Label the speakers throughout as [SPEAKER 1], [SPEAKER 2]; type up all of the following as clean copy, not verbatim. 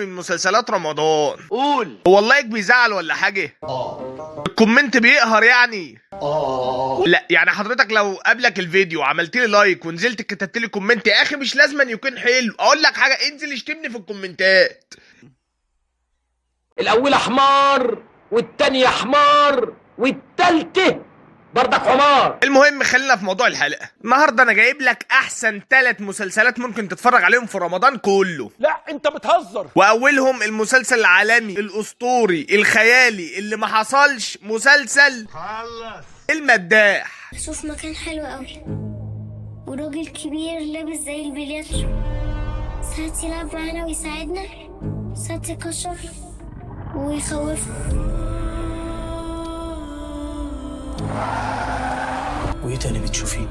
[SPEAKER 1] من مسلسلات رمضان.
[SPEAKER 2] قول.
[SPEAKER 1] هو اللايك بيزعل ولا حاجه؟ الكومنت بيقهر يعني؟ لا يعني حضرتك لو قبلك الفيديو عملت لي لايك ونزلت كتبت لي كومنت يا اخي مش لازم يكون حلو، اقول لك حاجه انزل اشتمني في الكومنتات.
[SPEAKER 2] الاول حمار والتانية حمار والتالتة برضك حمار.
[SPEAKER 1] المهم خلينا في موضوع الحلقه. النهارده انا جايب لك احسن 3 مسلسلات ممكن تتفرج عليهم في رمضان كله.
[SPEAKER 2] لا انت بتهزر.
[SPEAKER 1] واولهم المسلسل العالمي الاسطوري الخيالي اللي ما حصلش، مسلسل المداح.
[SPEAKER 3] شوف مكان حلو قوي وراجل كبير لابس زي البلياتشو، ساعات يلعب معانا ويساعدنا، ساعات يكشر ويخوفنا.
[SPEAKER 4] وايه تاني بتشوفيه؟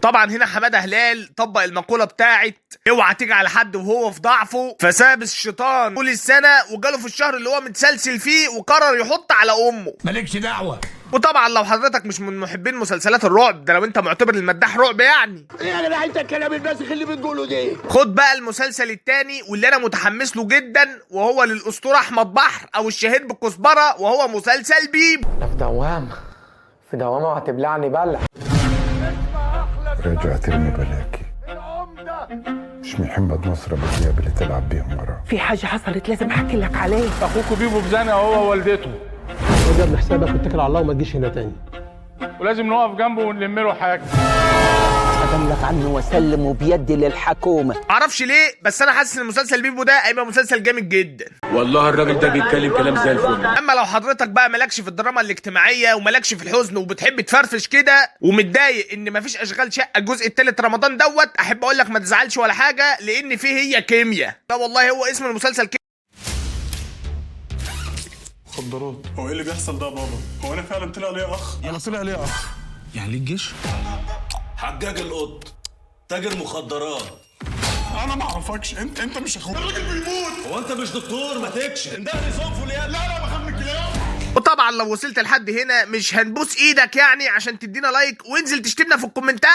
[SPEAKER 1] طبعا هنا حماده هلال طبق المقوله بتاعت اوعى تيجي على حد وهو في ضعفه، فساب الشيطان طول السنه وجاله في الشهر اللي هو متسلسل فيه وقرر يحط على امه.
[SPEAKER 4] مالكش دعوه.
[SPEAKER 1] وطبعا لو حضرتك مش من محبين مسلسلات الرعب، ده لو انت معتبر المداح رعب يعني،
[SPEAKER 2] ايه يا جدع انت الكلام الباسخ اللي بتقوله ده؟
[SPEAKER 1] خد بقى المسلسل التاني واللي انا متحمس له جدا، وهو للاسطوره احمد بحر او الشهير بالكزبره، وهو مسلسل بيبو.
[SPEAKER 5] في دوامة وهتبلعني بلع.
[SPEAKER 6] راجع ترمي بلاكي، مش محمد نصر ابو دياب اللي تلعب بيهم وراه.
[SPEAKER 5] في حاجة حصلت لازم احكي لك عليها.
[SPEAKER 7] اخوكوا بيبو في زنقه هو ووالدته،
[SPEAKER 8] وجاب حسابك واتكل على الله وما تجيش هنا تاني.
[SPEAKER 7] ولازم نقف جنبه ونلم له حاجه.
[SPEAKER 5] أبلغ عنه وسلم بيدي للحكومة.
[SPEAKER 1] معرفش ليه بس انا حاسس ان مسلسل بيبو ده هيبقى مسلسل جامد جدا.
[SPEAKER 7] والله الراجل ده بيتكلم كلام زي الفل.
[SPEAKER 1] اما لو حضرتك بقى مالكش في الدراما الاجتماعيه ومالكش في الحزن وبتحب تفرفش كده ومتضايق ان مفيش اشغال شقه الجزء الثالث رمضان دوت، احب اقول لك ما تزعلش ولا حاجه، لان فيه هي كيمياء. لا والله هو اسم المسلسل كده.
[SPEAKER 9] مخدرات. هو ايه اللي بيحصل ده يا بابا؟ هو انا فعلا طلع ليا اخ؟ انا طلع ليا اخ.
[SPEAKER 4] يعني ليك جيش؟
[SPEAKER 10] حجاج القط، تاجر مخدرات.
[SPEAKER 9] انا ما اعرفكش، انت مش اخويا. الراجل بيموت.
[SPEAKER 10] هو انت مش دكتور؟ ما تكشف اندهني صنفه ليه؟
[SPEAKER 9] لا بخاف من الكلاب.
[SPEAKER 1] وطبعا لو وصلت لحد هنا مش هنبوس ايدك يعني عشان تدينا لايك وانزل تشتمنا في الكومنتات.